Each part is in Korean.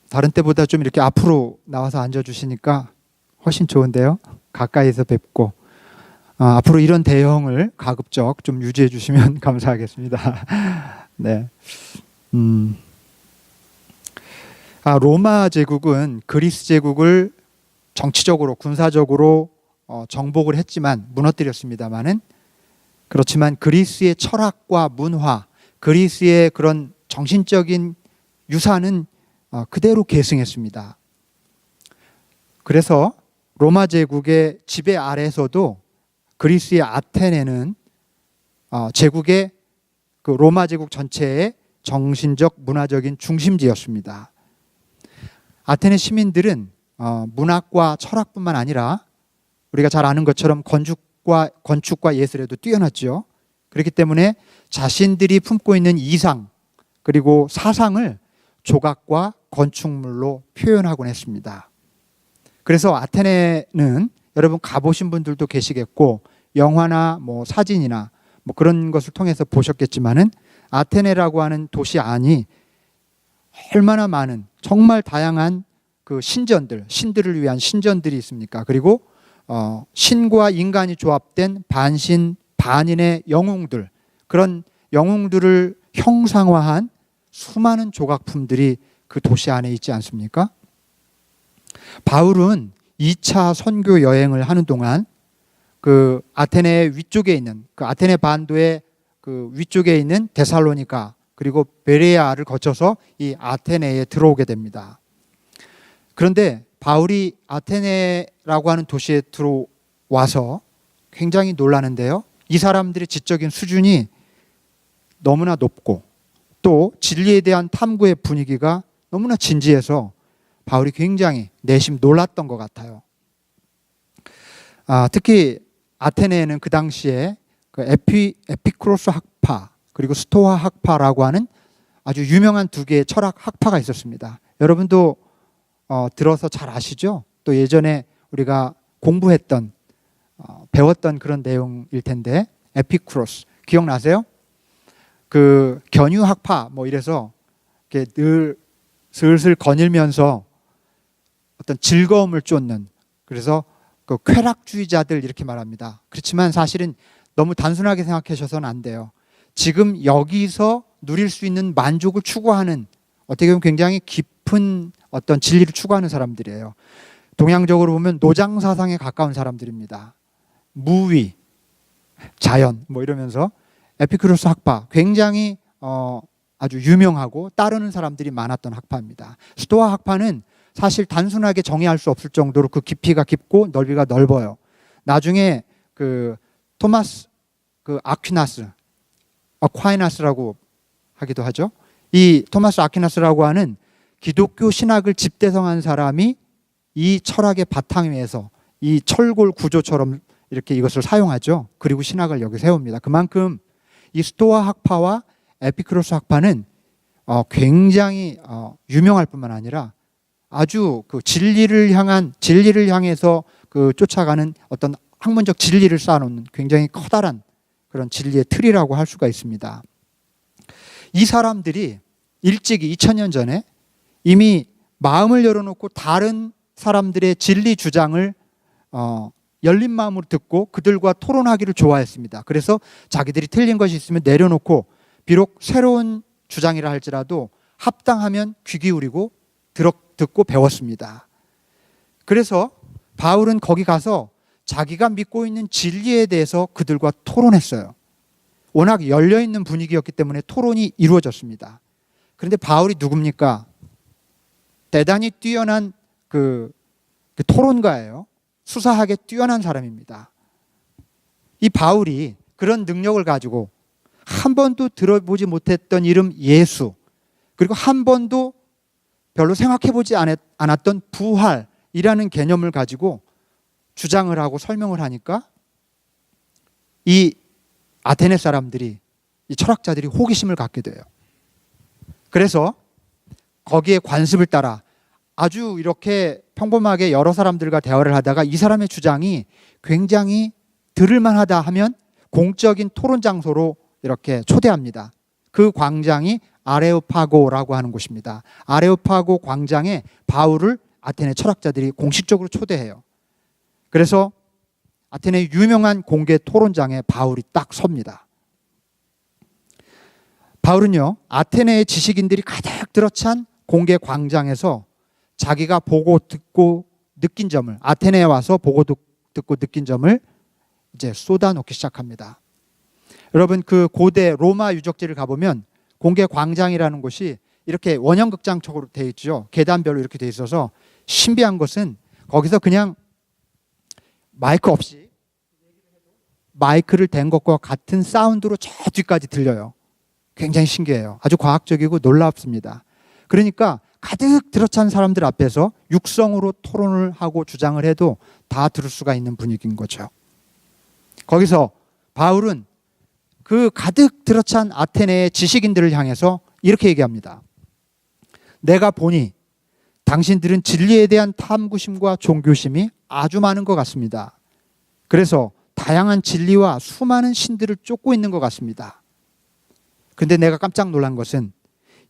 다른 때보다 좀 이렇게 앞으로 나와서 앉아주시니까 훨씬 좋은데요. 가까이서 뵙고 앞으로 이런 대형을 가급적 좀 유지해 주시면 감사하겠습니다. 네. 로마 제국은 그리스 제국을 정치적으로 군사적으로 정복을 했지만 무너뜨렸습니다만은, 그렇지만 그리스의 철학과 문화, 그리스의 그런 정신적인 유산은 그대로 계승했습니다. 그래서 로마 제국의 지배 아래에서도 그리스의 아테네는 제국의 그 로마 제국 전체의 정신적 문화적인 중심지였습니다. 아테네 시민들은 문학과 철학뿐만 아니라 우리가 잘 아는 것처럼 건축과 예술에도 뛰어났죠. 그렇기 때문에 자신들이 품고 있는 이상 그리고 사상을 조각과 건축물로 표현하곤 했습니다. 그래서 아테네는 여러분 가보신 분들도 계시겠고 영화나 사진이나 그런 것을 통해서 보셨겠지만은 아테네라고 하는 도시 안이 얼마나 많은 정말 다양한 그 신들을 위한 신전들이 있습니까? 그리고 신과 인간이 조합된 반신 반인의 영웅들, 그런 영웅들을 형상화한 수많은 조각품들이 그 도시 안에 있지 않습니까? 바울은 2차 선교 여행을 하는 동안 그 아테네 위쪽에 있는 그 아테네 반도의 그 위쪽에 있는 데살로니가 그리고 베레아를 거쳐서 이 아테네에 들어오게 됩니다. 그런데 바울이 아테네라고 하는 도시에 들어와서 굉장히 놀라는데요. 이 사람들의 지적인 수준이 너무나 높고 또 진리에 대한 탐구의 분위기가 너무나 진지해서 바울이 굉장히 내심 놀랐던 것 같아요. 특히 아테네에는 그 당시에 그 에피쿠로스 학파 그리고 스토아 학파라고 하는 아주 유명한 두 개의 철학 학파가 있었습니다. 여러분도 들어서 잘 아시죠? 또 예전에 우리가 공부했던 배웠던 그런 내용일 텐데, 에피쿠로스 기억나세요? 그 견유 학파 이래서 이렇게 늘 슬슬 거닐면서 어떤 즐거움을 쫓는, 그래서 그 쾌락주의자들 이렇게 말합니다. 그렇지만 사실은 너무 단순하게 생각하셔서는 안 돼요. 지금 여기서 누릴 수 있는 만족을 추구하는, 어떻게 보면 굉장히 깊은 어떤 진리를 추구하는 사람들이에요. 동양적으로 보면 노장 사상에 가까운 사람들입니다. 무위, 자연 이러면서 에피쿠로스 학파 굉장히 아주 유명하고 따르는 사람들이 많았던 학파입니다. 스토아 학파는 사실 단순하게 정의할 수 없을 정도로 그 깊이가 깊고 넓이가 넓어요. 나중에 그 토마스 그 아퀴나스라고 하기도 하죠. 이 토마스 아퀴나스라고 하는 기독교 신학을 집대성한 사람이 이 철학의 바탕 위에서 이 철골 구조처럼 이렇게 이것을 사용하죠. 그리고 신학을 여기 세웁니다. 그만큼 이 스토아 학파와 에피쿠로스 학파는 굉장히 유명할 뿐만 아니라 아주 그 진리를 향해서 그 쫓아가는 어떤 학문적 진리를 쌓아놓는 굉장히 커다란 그런 진리의 틀이라고 할 수가 있습니다. 이 사람들이 일찍이 2000년 전에 이미 마음을 열어놓고 다른 사람들의 진리 주장을 열린 마음으로 듣고 그들과 토론하기를 좋아했습니다. 그래서 자기들이 틀린 것이 있으면 내려놓고 비록 새로운 주장이라 할지라도 합당하면 귀 기울이고 듣고 배웠습니다. 그래서 바울은 거기 가서 자기가 믿고 있는 진리에 대해서 그들과 토론했어요. 워낙 열려있는 분위기였기 때문에 토론이 이루어졌습니다. 그런데 바울이 누굽니까? 대단히 뛰어난 그 토론가예요. 수사학에 뛰어난 사람입니다. 이 바울이 그런 능력을 가지고 한 번도 들어보지 못했던 이름 예수, 그리고 한 번도 별로 생각해보지 않았던 부활이라는 개념을 가지고 주장을 하고 설명을 하니까 이 아테네 사람들이, 이 철학자들이 호기심을 갖게 돼요. 그래서 거기에 관습을 따라 아주 이렇게 평범하게 여러 사람들과 대화를 하다가 이 사람의 주장이 굉장히 들을만하다 하면 공적인 토론 장소로 이렇게 초대합니다. 그 광장이 아레오파고라고 하는 곳입니다. 아레오파고 광장에 바울을 아테네 철학자들이 공식적으로 초대해요. 그래서 아테네 유명한 공개 토론장에 바울이 딱 섭니다. 바울은요, 아테네의 지식인들이 가득 들어찬 공개 광장에서 자기가 보고 듣고 느낀 점을, 아테네에 와서 보고 듣고 느낀 점을 이제 쏟아놓기 시작합니다. 여러분, 그 고대 로마 유적지를 가보면 공개 광장이라는 곳이 이렇게 원형극장식으로 되어 있죠. 계단별로 이렇게 되어 있어서 신비한 것은 거기서 그냥 마이크 없이 마이크를 댄 것과 같은 사운드로 저 뒤까지 들려요. 굉장히 신기해요. 아주 과학적이고 놀랍습니다. 그러니까 가득 들어찬 사람들 앞에서 육성으로 토론을 하고 주장을 해도 다 들을 수가 있는 분위기인 거죠. 거기서 바울은 그 가득 들어찬 아테네의 지식인들을 향해서 이렇게 얘기합니다. 내가 보니 당신들은 진리에 대한 탐구심과 종교심이 아주 많은 것 같습니다. 그래서 다양한 진리와 수많은 신들을 쫓고 있는 것 같습니다. 근데 내가 깜짝 놀란 것은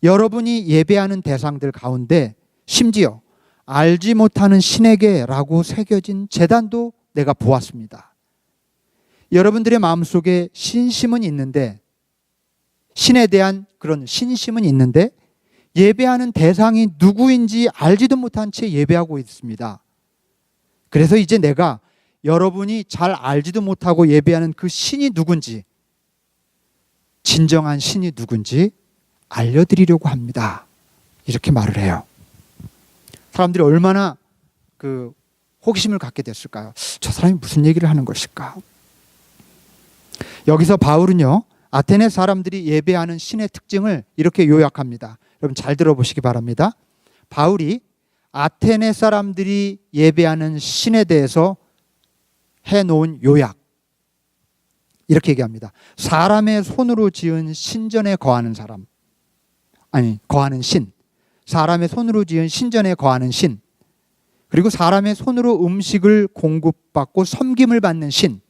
여러분이 예배하는 대상들 가운데 심지어 알지 못하는 신에게라고 새겨진 제단도 내가 보았습니다. 여러분들의 마음속에 신심은 있는데, 신에 대한 그런 신심은 있는데 예배하는 대상이 누구인지 알지도 못한 채 예배하고 있습니다. 그래서 이제 내가 여러분이 잘 알지도 못하고 예배하는 그 신이 누군지, 진정한 신이 누군지 알려드리려고 합니다. 이렇게 말을 해요. 사람들이 얼마나 그 호기심을 갖게 됐을까요? 저 사람이 무슨 얘기를 하는 것일까? 여기서 바울은요, 아테네 사람들이 예배하는 신의 특징을 이렇게 요약합니다. 여러분 잘 들어보시기 바랍니다. 바울이 아테네 사람들이 예배하는 신에 대해서 해놓은 요약, 이렇게 얘기합니다. 사람의 손으로 지은 신전에 거하는 사람, 거하는 신, 사람의 손으로 지은 신전에 거하는 신, 그리고 사람의 손으로 음식을 공급받고 섬김을 받는 신,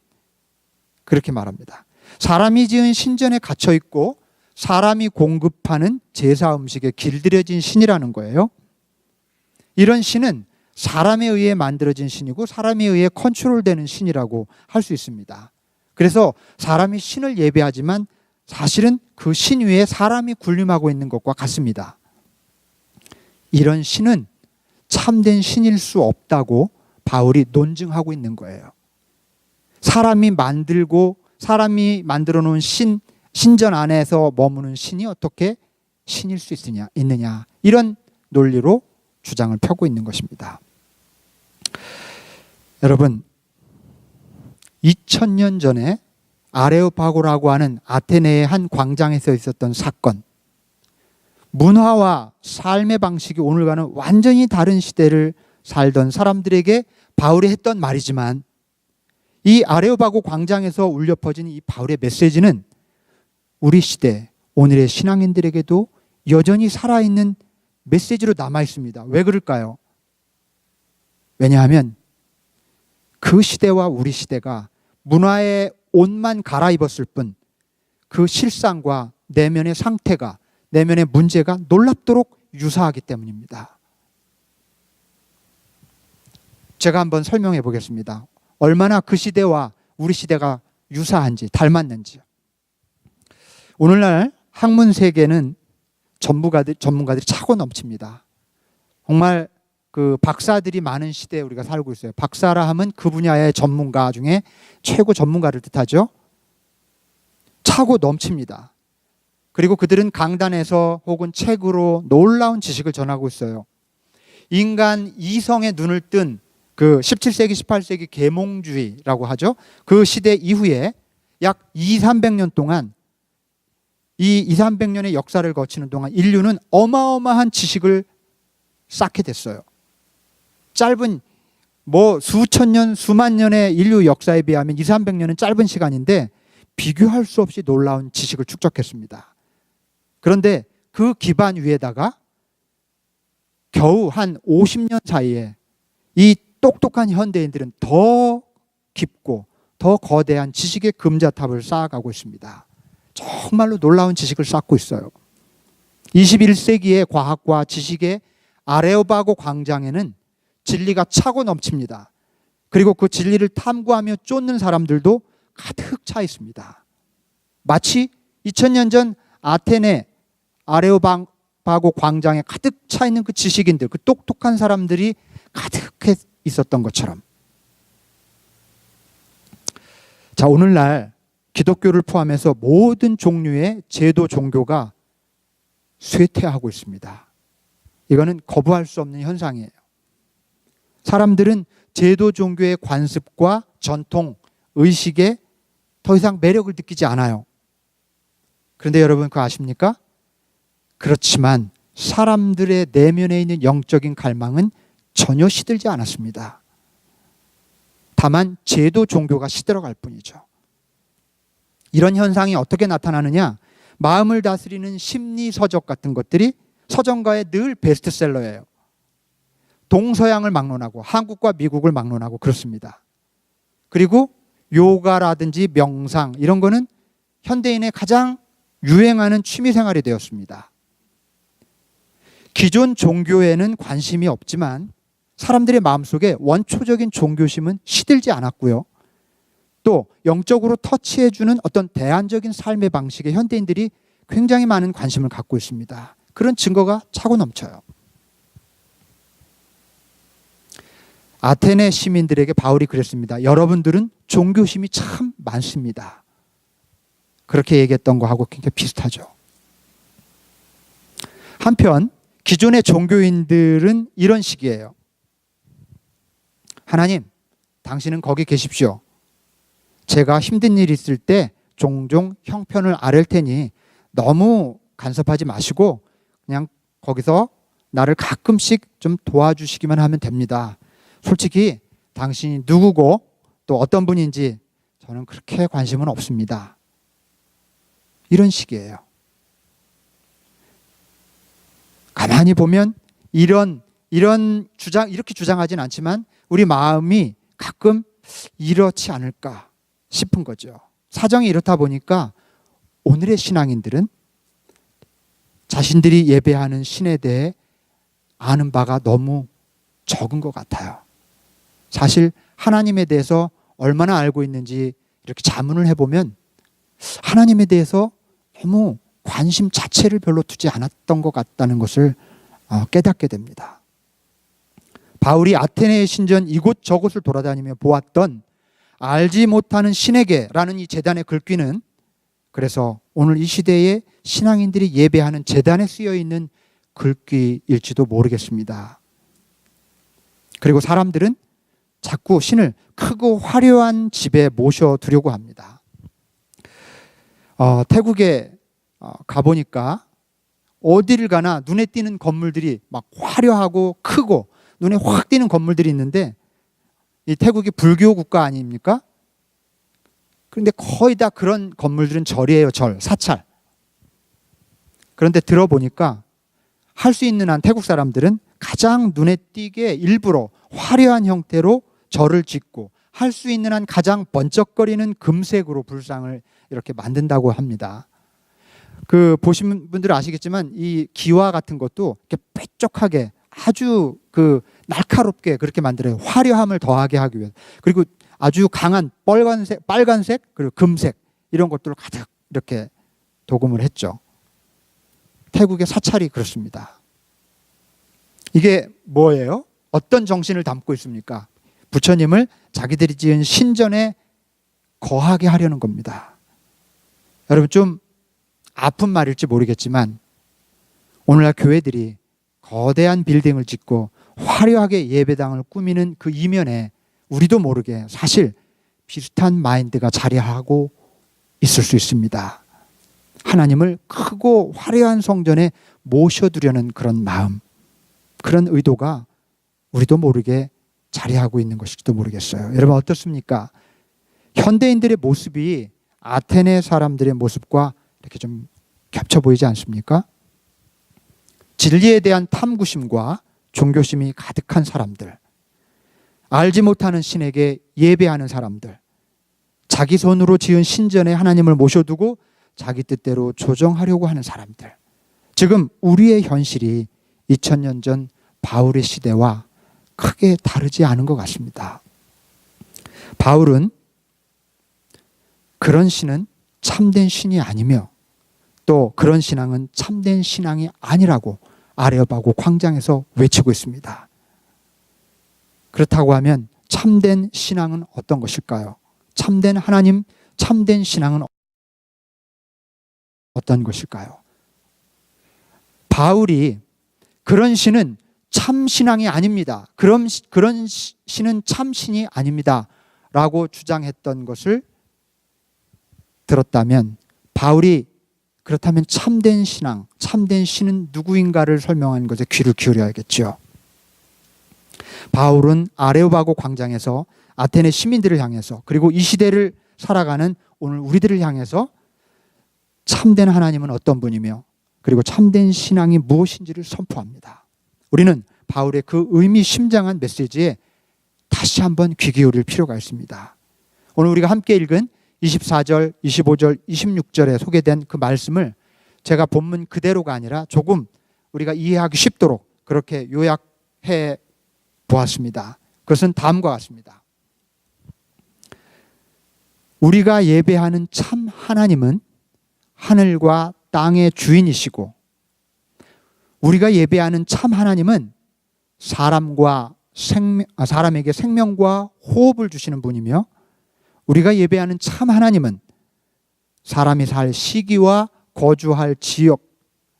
그렇게 말합니다. 사람이 지은 신전에 갇혀 있고 사람이 공급하는 제사 음식에 길들여진 신이라는 거예요. 이런 신은 사람에 의해 만들어진 신이고 사람에 의해 컨트롤되는 신이라고 할 수 있습니다. 그래서 사람이 신을 예배하지만 사실은 그 신 위에 사람이 군림하고 있는 것과 같습니다. 이런 신은 참된 신일 수 없다고 바울이 논증하고 있는 거예요. 사람이 사람이 만들어 놓은 신전 안에서 머무는 신이 어떻게 신일 수 있느냐, 이런 논리로 주장을 펴고 있는 것입니다. 여러분, 2000년 전에 아레오파고라고 하는 아테네의 한 광장에서 있었던 사건, 문화와 삶의 방식이 오늘과는 완전히 다른 시대를 살던 사람들에게 바울이 했던 말이지만, 이 아레오파고 광장에서 울려 퍼진 이 바울의 메시지는 우리 시대, 오늘의 신앙인들에게도 여전히 살아있는 메시지로 남아 있습니다. 왜 그럴까요? 왜냐하면 그 시대와 우리 시대가 문화의 옷만 갈아입었을 뿐 그 실상과 내면의 상태가, 내면의 문제가 놀랍도록 유사하기 때문입니다. 제가 한번 설명해 보겠습니다. 얼마나 그 시대와 우리 시대가 유사한지, 닮았는지. 오늘날 학문 세계는 전문가들이 차고 넘칩니다. 정말 그 박사들이 많은 시대에 우리가 살고 있어요. 박사라 하면 그 분야의 전문가 중에 최고 전문가를 뜻하죠. 차고 넘칩니다. 그리고 그들은 강단에서 혹은 책으로 놀라운 지식을 전하고 있어요. 인간 이성의 눈을 뜬 그 17세기, 18세기 계몽주의라고 하죠. 그 시대 이후에 약 200~300년 동안, 이 200~300년의 역사를 거치는 동안 인류는 어마어마한 지식을 쌓게 됐어요. 짧은 수천 년, 수만 년의 인류 역사에 비하면 200~300년은 짧은 시간인데 비교할 수 없이 놀라운 지식을 축적했습니다. 그런데 그 기반 위에다가 겨우 한 50년 사이에 이 똑똑한 현대인들은 더 깊고 더 거대한 지식의 금자탑을 쌓아가고 있습니다. 정말로 놀라운 지식을 쌓고 있어요. 21세기의 과학과 지식의 아레오바고 광장에는 진리가 차고 넘칩니다. 그리고 그 진리를 탐구하며 쫓는 사람들도 가득 차 있습니다. 마치 2000년 전 아테네 아레오바고 광장에 가득 차 있는 그 지식인들, 그 똑똑한 사람들이 가득해 있었던 것처럼. 자, 오늘날 기독교를 포함해서 모든 종류의 제도 종교가 쇠퇴하고 있습니다. 이거는 거부할 수 없는 현상이에요. 사람들은 제도 종교의 관습과 전통, 의식에 더 이상 매력을 느끼지 않아요. 그런데 여러분 그거 아십니까? 그렇지만 사람들의 내면에 있는 영적인 갈망은 전혀 시들지 않았습니다. 다만 제도 종교가 시들어갈 뿐이죠. 이런 현상이 어떻게 나타나느냐? 마음을 다스리는 심리 서적 같은 것들이 서점가에 늘 베스트셀러예요. 동서양을 막론하고 한국과 미국을 막론하고 그렇습니다. 그리고 요가라든지 명상 이런 거는 현대인의 가장 유행하는 취미생활이 되었습니다. 기존 종교에는 관심이 없지만 사람들의 마음속에 원초적인 종교심은 시들지 않았고요. 또 영적으로 터치해주는 어떤 대안적인 삶의 방식에 현대인들이 굉장히 많은 관심을 갖고 있습니다. 그런 증거가 차고 넘쳐요. 아테네 시민들에게 바울이 그랬습니다. 여러분들은 종교심이 참 많습니다. 그렇게 얘기했던 거하고 굉장히 비슷하죠. 한편 기존의 종교인들은 이런 식이에요. 하나님, 당신은 거기 계십시오. 제가 힘든 일 있을 때 종종 형편을 아랠 테니 너무 간섭하지 마시고 그냥 거기서 나를 가끔씩 좀 도와주시기만 하면 됩니다. 솔직히 당신이 누구고 또 어떤 분인지 저는 그렇게 관심은 없습니다. 이런 식이에요. 가만히 보면 이런 주장, 이렇게 주장하진 않지만 우리 마음이 가끔 이렇지 않을까 싶은 거죠. 사정이 이렇다 보니까 오늘의 신앙인들은 자신들이 예배하는 신에 대해 아는 바가 너무 적은 것 같아요. 사실 하나님에 대해서 얼마나 알고 있는지 이렇게 자문을 해보면 하나님에 대해서 너무 관심 자체를 별로 두지 않았던 것 같다는 것을 깨닫게 됩니다. 바울이 아테네의 신전 이곳저곳을 돌아다니며 보았던 알지 못하는 신에게라는 이 제단의 글귀는 그래서 오늘 이 시대에 신앙인들이 예배하는 제단에 쓰여 있는 글귀일지도 모르겠습니다. 그리고 사람들은 자꾸 신을 크고 화려한 집에 모셔두려고 합니다. 태국에 가보니까 어디를 가나 눈에 띄는 건물들이 막 화려하고 크고 눈에 확 띄는 건물들이 있는데 이 태국이 불교 국가 아닙니까? 그런데 거의 다 그런 건물들은 절이에요. 절, 사찰. 그런데 들어보니까 할 수 있는 한 태국 사람들은 가장 눈에 띄게 일부러 화려한 형태로 절을 짓고 할 수 있는 한 가장 번쩍거리는 금색으로 불상을 이렇게 만든다고 합니다. 그 보신 분들은 아시겠지만 이 기와 같은 것도 이렇게 뾰족하게 아주 그 날카롭게 그렇게 만들어요. 화려함을 더하게 하기 위해서. 그리고 아주 강한 빨간색 그리고 금색 이런 것들을 가득 이렇게 도금을 했죠. 태국의 사찰이 그렇습니다. 이게 뭐예요? 어떤 정신을 담고 있습니까? 부처님을 자기들이 지은 신전에 거하게 하려는 겁니다. 여러분 좀 아픈 말일지 모르겠지만 오늘날 교회들이 거대한 빌딩을 짓고 화려하게 예배당을 꾸미는 그 이면에 우리도 모르게 사실 비슷한 마인드가 자리하고 있을 수 있습니다. 하나님을 크고 화려한 성전에 모셔두려는 그런 마음, 그런 의도가 우리도 모르게 자리하고 있는 것일지도 모르겠어요. 여러분 어떻습니까? 현대인들의 모습이 아테네 사람들의 모습과 이렇게 좀 겹쳐 보이지 않습니까? 진리에 대한 탐구심과 종교심이 가득한 사람들, 알지 못하는 신에게 예배하는 사람들, 자기 손으로 지은 신전에 하나님을 모셔두고 자기 뜻대로 조정하려고 하는 사람들, 지금 우리의 현실이 2000년 전 바울의 시대와 크게 다르지 않은 것 같습니다. 바울은 그런 신은 참된 신이 아니며 또 그런 신앙은 참된 신앙이 아니라고 아레오파고 광장에서 외치고 있습니다. 그렇다고 하면 참된 신앙은 어떤 것일까요? 참된 하나님, 참된 신앙은 어떤 것일까요? 바울이 그런 신은 참 신앙이 아닙니다. 그런 신은 참 신이 아닙니다. 라고 주장했던 것을 들었다면 바울이 그렇다면 참된 신앙, 참된 신은 누구인가를 설명한 것에 귀를 기울여야겠죠. 바울은 아레오파고 광장에서 아테네 시민들을 향해서 그리고 이 시대를 살아가는 오늘 우리들을 향해서 참된 하나님은 어떤 분이며 그리고 참된 신앙이 무엇인지를 선포합니다. 우리는 바울의 그 의미심장한 메시지에 다시 한번 귀 기울일 필요가 있습니다. 오늘 우리가 함께 읽은 24절, 25절, 26절에 소개된 그 말씀을 제가 본문 그대로가 아니라 조금 우리가 이해하기 쉽도록 그렇게 요약해 보았습니다. 그것은 다음과 같습니다. 우리가 예배하는 참 하나님은 하늘과 땅의 주인이시고 우리가 예배하는 참 하나님은 사람에게 생명과 호흡을 주시는 분이며 우리가 예배하는 참 하나님은 사람이 살 시기와 거주할 지역,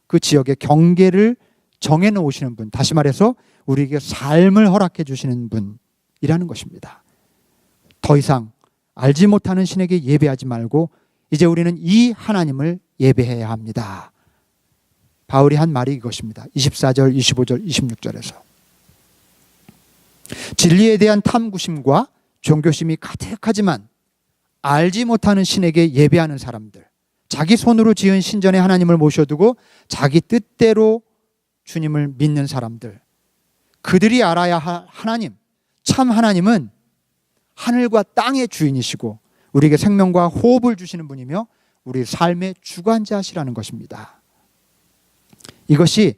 그 지역의 경계를 정해놓으시는 분, 다시 말해서 우리에게 삶을 허락해 주시는 분이라는 것입니다. 더 이상 알지 못하는 신에게 예배하지 말고 이제 우리는 이 하나님을 예배해야 합니다. 바울이 한 말이 이것입니다. 24절, 25절, 26절에서 진리에 대한 탐구심과 종교심이 가득하지만 알지 못하는 신에게 예배하는 사람들, 자기 손으로 지은 신전에 하나님을 모셔두고 자기 뜻대로 주님을 믿는 사람들, 그들이 알아야 할 하나님, 참 하나님은 하늘과 땅의 주인이시고 우리에게 생명과 호흡을 주시는 분이며 우리 삶의 주관자시라는 것입니다. 이것이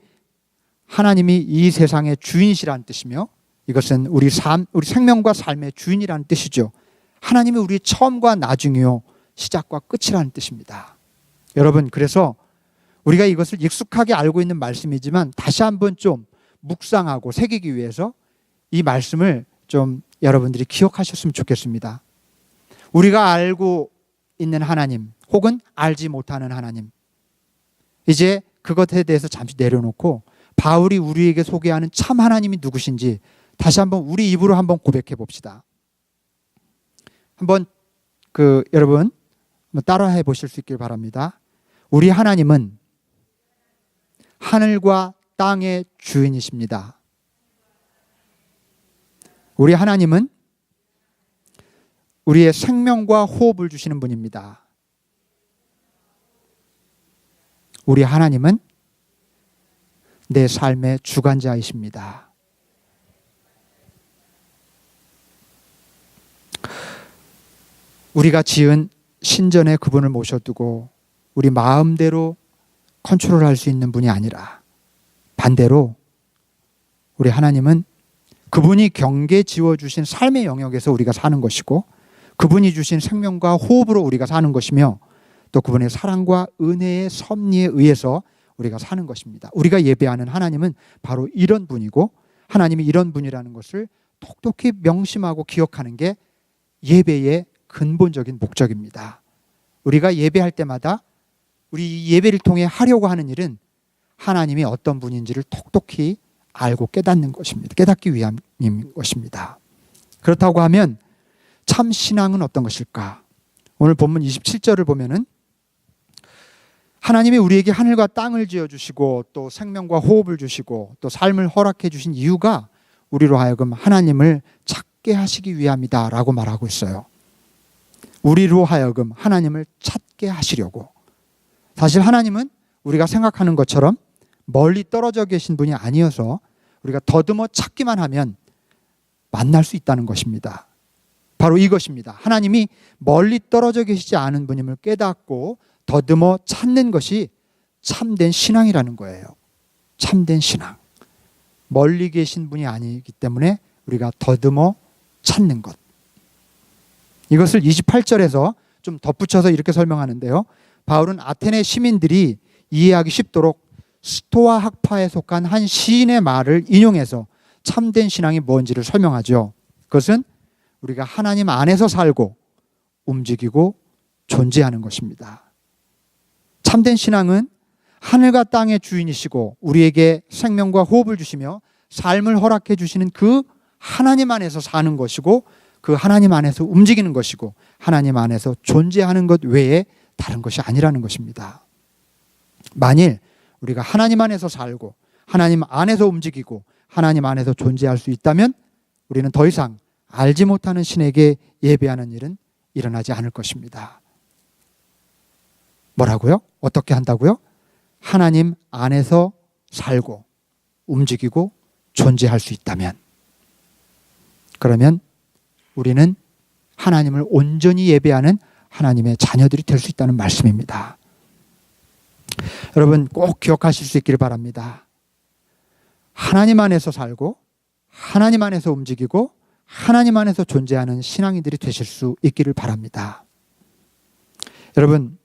하나님이 이 세상의 주인이시라는 뜻이며 이것은 우리 생명과 삶의 주인이라는 뜻이죠. 하나님이 우리의 처음과 나중이요 시작과 끝이라는 뜻입니다. 여러분, 그래서 우리가 이것을 익숙하게 알고 있는 말씀이지만 다시 한번 좀 묵상하고 새기기 위해서 이 말씀을 좀 여러분들이 기억하셨으면 좋겠습니다. 우리가 알고 있는 하나님 혹은 알지 못하는 하나님, 이제 그것에 대해서 잠시 내려놓고 바울이 우리에게 소개하는 참 하나님이 누구신지 다시 한번 우리 입으로 한번 고백해 봅시다. 한번 여러분 따라해 보실 수 있길 바랍니다. 우리 하나님은 하늘과 땅의 주인이십니다. 우리 하나님은 우리의 생명과 호흡을 주시는 분입니다. 우리 하나님은 내 삶의 주관자이십니다. 우리가 지은 신전에 그분을 모셔두고 우리 마음대로 컨트롤할 수 있는 분이 아니라 반대로 우리 하나님은 그분이 경계 지어주신 삶의 영역에서 우리가 사는 것이고 그분이 주신 생명과 호흡으로 우리가 사는 것이며 또 그분의 사랑과 은혜의 섭리에 의해서 우리가 사는 것입니다. 우리가 예배하는 하나님은 바로 이런 분이고 하나님이 이런 분이라는 것을 똑똑히 명심하고 기억하는 게 예배의 근본적인 목적입니다. 우리가 예배할 때마다 우리 예배를 통해 하려고 하는 일은 하나님이 어떤 분인지를 똑똑히 알고 깨닫는 것입니다. 깨닫기 위함인 것입니다. 그렇다고 하면 참 신앙은 어떤 것일까? 오늘 본문 27절을 보면은 하나님이 우리에게 하늘과 땅을 지어주시고 또 생명과 호흡을 주시고 또 삶을 허락해 주신 이유가 우리로 하여금 하나님을 찾게 하시기 위함이다 라고 말하고 있어요. 우리로 하여금 하나님을 찾게 하시려고. 사실 하나님은 우리가 생각하는 것처럼 멀리 떨어져 계신 분이 아니어서 우리가 더듬어 찾기만 하면 만날 수 있다는 것입니다. 바로 이것입니다. 하나님이 멀리 떨어져 계시지 않은 분임을 깨닫고 더듬어 찾는 것이 참된 신앙이라는 거예요. 참된 신앙. 멀리 계신 분이 아니기 때문에 우리가 더듬어 찾는 것. 이것을 28절에서 좀 덧붙여서 이렇게 설명하는데요. 바울은 아테네 시민들이 이해하기 쉽도록 스토아 학파에 속한 한 시인의 말을 인용해서 참된 신앙이 뭔지를 설명하죠. 그것은 우리가 하나님 안에서 살고 움직이고 존재하는 것입니다. 참된 신앙은 하늘과 땅의 주인이시고 우리에게 생명과 호흡을 주시며 삶을 허락해 주시는 그 하나님 안에서 사는 것이고 그 하나님 안에서 움직이는 것이고 하나님 안에서 존재하는 것 외에 다른 것이 아니라는 것입니다. 만일 우리가 하나님 안에서 살고 하나님 안에서 움직이고 하나님 안에서 존재할 수 있다면 우리는 더 이상 알지 못하는 신에게 예배하는 일은 일어나지 않을 것입니다. 뭐라고요? 어떻게 한다고요? 하나님 안에서 살고 움직이고 존재할 수 있다면, 그러면 우리는 하나님을 온전히 예배하는 하나님의 자녀들이 될 수 있다는 말씀입니다. 여러분 꼭 기억하실 수 있기를 바랍니다. 하나님 안에서 살고 하나님 안에서 움직이고 하나님 안에서 존재하는 신앙인들이 되실 수 있기를 바랍니다. 여러분,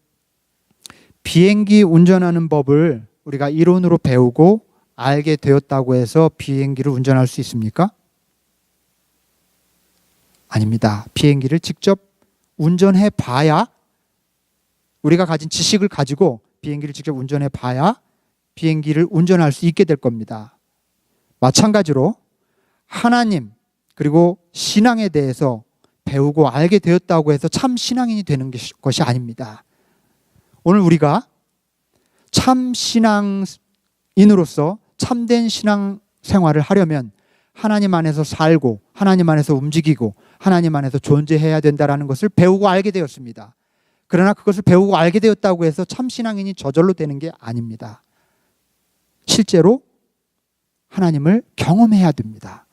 비행기 운전하는 법을 우리가 이론으로 배우고 알게 되었다고 해서 비행기를 운전할 수 있습니까? 아닙니다. 비행기를 직접 운전해 봐야, 우리가 가진 지식을 가지고 비행기를 직접 운전해 봐야 비행기를 운전할 수 있게 될 겁니다. 마찬가지로 하나님 그리고 신앙에 대해서 배우고 알게 되었다고 해서 참 신앙인이 되는 것이 아닙니다. 오늘 우리가 참 신앙인으로서 참된 신앙 생활을 하려면 하나님 안에서 살고 하나님 안에서 움직이고 하나님 안에서 존재해야 된다는 것을 배우고 알게 되었습니다. 그러나 그것을 배우고 알게 되었다고 해서 참 신앙인이 저절로 되는 게 아닙니다. 실제로 하나님을 경험해야 됩니다.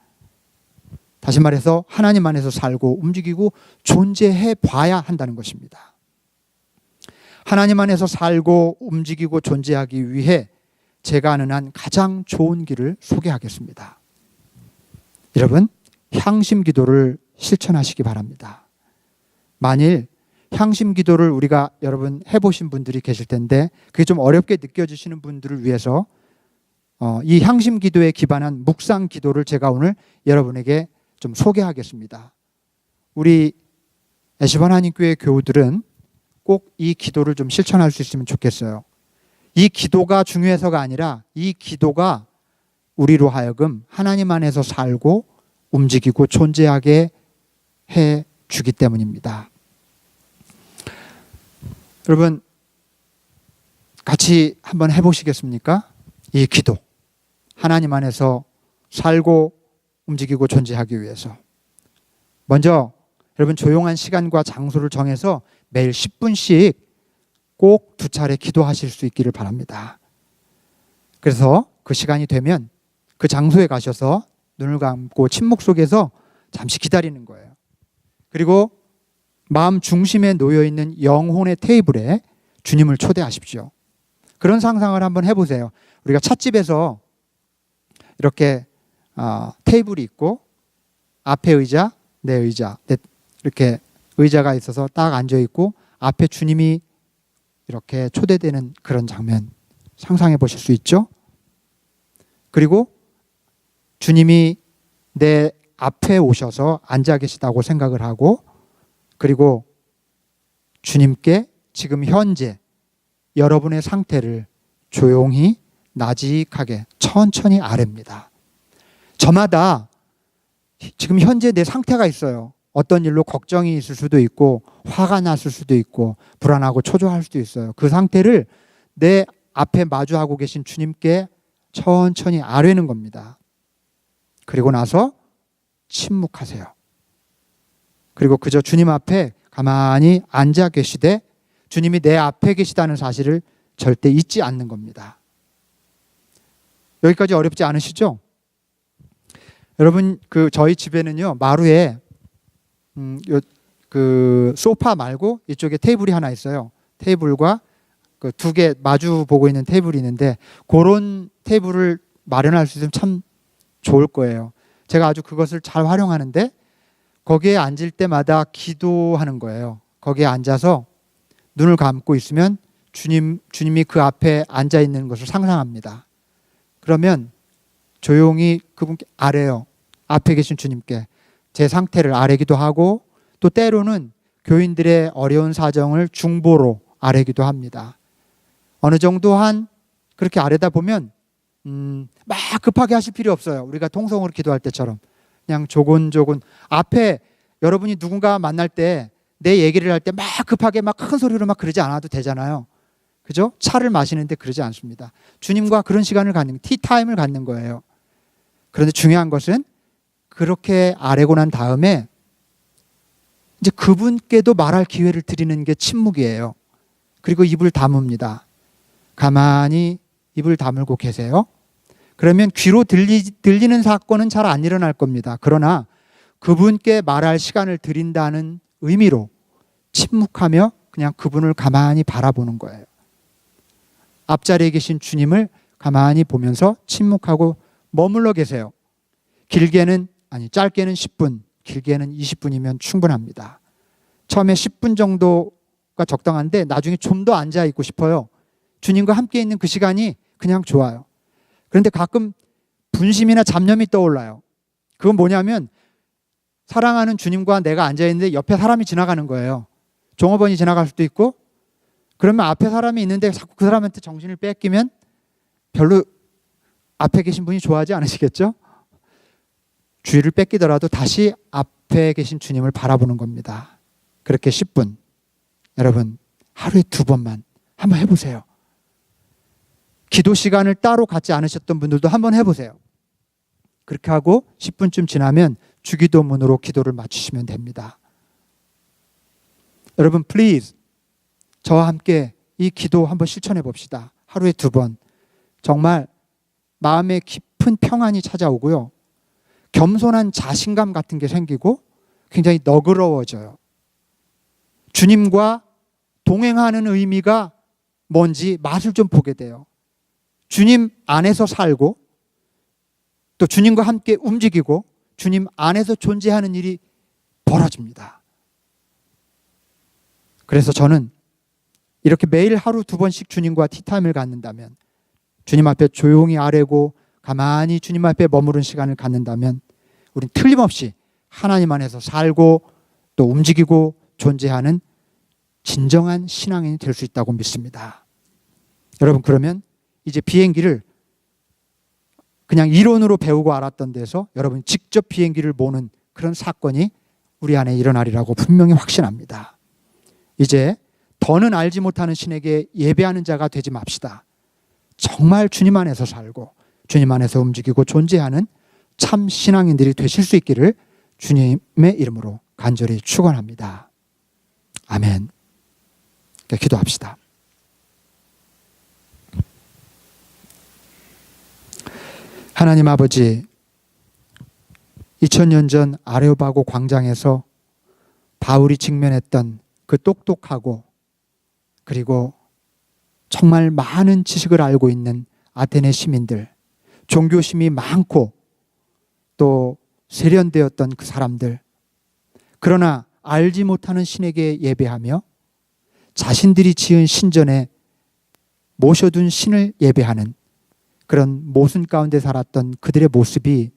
다시 말해서 하나님 안에서 살고 움직이고 존재해 봐야 한다는 것입니다. 하나님 안에서 살고 움직이고 존재하기 위해 제가 아는 한 가장 좋은 길을 소개하겠습니다. 여러분, 향심 기도를 실천하시기 바랍니다. 만일 향심 기도를 우리가 여러분 해보신 분들이 계실 텐데 그게 좀 어렵게 느껴지시는 분들을 위해서 이 향심 기도에 기반한 묵상 기도를 제가 오늘 여러분에게 좀 소개하겠습니다. 우리 애시반 한인교회 교우들은 꼭 이 기도를 좀 실천할 수 있으면 좋겠어요. 이 기도가 중요해서가 아니라 이 기도가 우리로 하여금 하나님 안에서 살고 움직이고 존재하게 해 주기 때문입니다. 여러분 같이 한번 해보시겠습니까? 이 기도, 하나님 안에서 살고 움직이고 존재하기 위해서 먼저 여러분 조용한 시간과 장소를 정해서 매일 10분씩 꼭 2차례 기도하실 수 있기를 바랍니다. 그래서 그 시간이 되면 그 장소에 가셔서 눈을 감고 침묵 속에서 잠시 기다리는 거예요. 그리고 마음 중심에 놓여있는 영혼의 테이블에 주님을 초대하십시오. 그런 상상을 한번 해보세요. 우리가 찻집에서 이렇게 테이블이 있고 앞에 의자, 내 의자, 이렇게 의자가 있어서 딱 앉아있고 앞에 주님이 이렇게 초대되는 그런 장면 상상해 보실 수 있죠? 그리고 주님이 내 앞에 오셔서 앉아 계시다고 생각을 하고 그리고 주님께 지금 현재 여러분의 상태를 조용히 나직하게 천천히 아뢰입니다. 저마다 지금 현재 내 상태가 있어요. 어떤 일로 걱정이 있을 수도 있고 화가 났을 수도 있고 불안하고 초조할 수도 있어요. 그 상태를 내 앞에 마주하고 계신 주님께 천천히 아뢰는 겁니다. 그리고 나서 침묵하세요. 그리고 그저 주님 앞에 가만히 앉아 계시되 주님이 내 앞에 계시다는 사실을 절대 잊지 않는 겁니다. 여기까지 어렵지 않으시죠? 여러분 저희 집에는요 마루에 그 소파 말고 이쪽에 테이블이 하나 있어요. 테이블과 그 두 개 마주 보고 있는 테이블이 있는데 그런 테이블을 마련할 수 있으면 참 좋을 거예요. 제가 아주 그것을 잘 활용하는데 거기에 앉을 때마다 기도하는 거예요. 거기에 앉아서 눈을 감고 있으면 주님이 그 앞에 앉아 있는 것을 상상합니다. 그러면 조용히 그분께 아뢰요. 앞에 계신 주님께 제 상태를 아뢰기도 하고 또 때로는 교인들의 어려운 사정을 중보로 아뢰기도 합니다. 어느 정도 그렇게 아뢰다 보면 막 급하게 하실 필요 없어요. 우리가 통성으로 기도할 때처럼 그냥 조곤조곤 앞에 여러분이 누군가 만날 때 내 얘기를 할 때 막 급하게 막 큰 소리로 막 그러지 않아도 되잖아요. 그죠? 차를 마시는데 그러지 않습니다. 주님과 그런 시간을 갖는 티타임을 갖는 거예요. 그런데 중요한 것은 그렇게 아뢰고 난 다음에 이제 그분께도 말할 기회를 드리는 게 침묵이에요. 그리고 입을 다뭅니다. 가만히 입을 다물고 계세요. 그러면 귀로 들리는 사건은 잘 안 일어날 겁니다. 그러나 그분께 말할 시간을 드린다는 의미로 침묵하며 그냥 그분을 가만히 바라보는 거예요. 앞자리에 계신 주님을 가만히 보면서 침묵하고 머물러 계세요. 짧게는 10분, 길게는 20분이면 충분합니다. 처음에 10분 정도가 적당한데 나중에 좀 더 앉아 있고 싶어요. 주님과 함께 있는 그 시간이 그냥 좋아요. 그런데 가끔 분심이나 잡념이 떠올라요. 그건 뭐냐면 사랑하는 주님과 내가 앉아있는데 옆에 사람이 지나가는 거예요. 종업원이 지나갈 수도 있고 그러면 앞에 사람이 있는데 자꾸 그 사람한테 정신을 뺏기면 별로 앞에 계신 분이 좋아하지 않으시겠죠? 주의를 뺏기더라도 다시 앞에 계신 주님을 바라보는 겁니다. 그렇게 10분. 여러분 하루에 2번만 한번 해보세요. 기도 시간을 따로 갖지 않으셨던 분들도 한번 해보세요. 그렇게 하고 10분쯤 지나면 주기도문으로 기도를 마치시면 됩니다. 여러분 please 저와 함께 이 기도 한번 실천해 봅시다. 하루에 2번. 정말 마음에 깊은 평안이 찾아오고요. 겸손한 자신감 같은 게 생기고 굉장히 너그러워져요. 주님과 동행하는 의미가 뭔지 맛을 좀 보게 돼요. 주님 안에서 살고 또 주님과 함께 움직이고 주님 안에서 존재하는 일이 벌어집니다. 그래서 저는 이렇게 매일 하루 2번씩 주님과 티타임을 갖는다면 주님 앞에 조용히 아뢰고 가만히 주님 앞에 머무른 시간을 갖는다면 우린 틀림없이 하나님 안에서 살고 또 움직이고 존재하는 진정한 신앙인이 될 수 있다고 믿습니다. 여러분 그러면 이제 비행기를 그냥 이론으로 배우고 알았던 데서 여러분 직접 비행기를 모는 그런 사건이 우리 안에 일어나리라고 분명히 확신합니다. 이제 더는 알지 못하는 신에게 예배하는 자가 되지 맙시다. 정말 주님 안에서 살고 주님 안에서 움직이고 존재하는 참 신앙인들이 되실 수 있기를 주님의 이름으로 간절히 축원합니다. 아멘. 기도합시다. 하나님 아버지, 2000년 전 아레오바고 광장에서 바울이 직면했던 그 똑똑하고 그리고 정말 많은 지식을 알고 있는 아테네 시민들, 종교심이 많고 또 세련되었던 그 사람들, 그러나 알지 못하는 신에게 예배하며 자신들이 지은 신전에 모셔둔 신을 예배하는 그런 모순 가운데 살았던 그들의 모습이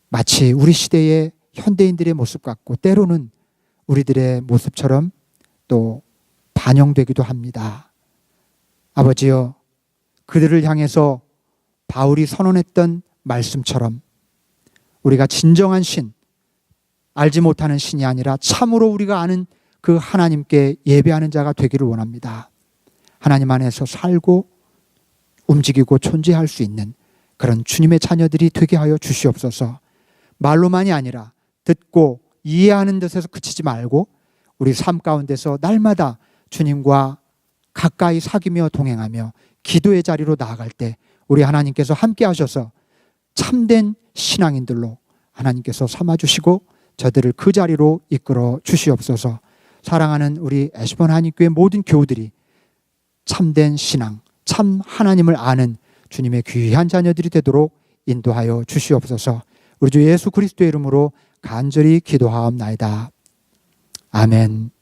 마치 우리 시대의 현대인들의 모습 같고 때로는 우리들의 모습처럼 또 반영되기도 합니다. 아버지여, 그들을 향해서 바울이 선언했던 말씀처럼 우리가 진정한 신, 알지 못하는 신이 아니라 참으로 우리가 아는 그 하나님께 예배하는 자가 되기를 원합니다. 하나님 안에서 살고 움직이고 존재할 수 있는 그런 주님의 자녀들이 되게 하여 주시옵소서. 말로만이 아니라 듣고 이해하는 것에서 그치지 말고 우리 삶 가운데서 날마다 주님과 가까이 사귀며 동행하며 기도의 자리로 나아갈 때 우리 하나님께서 함께 하셔서 참된 신앙인들로 하나님께서 삼아주시고 저들을 그 자리로 이끌어 주시옵소서. 사랑하는 우리 에스본 한인교회 모든 교우들이 참된 신앙, 참 하나님을 아는 주님의 귀한 자녀들이 되도록 인도하여 주시옵소서. 우리 주 예수 그리스도의 이름으로 간절히 기도하옵나이다. 아멘.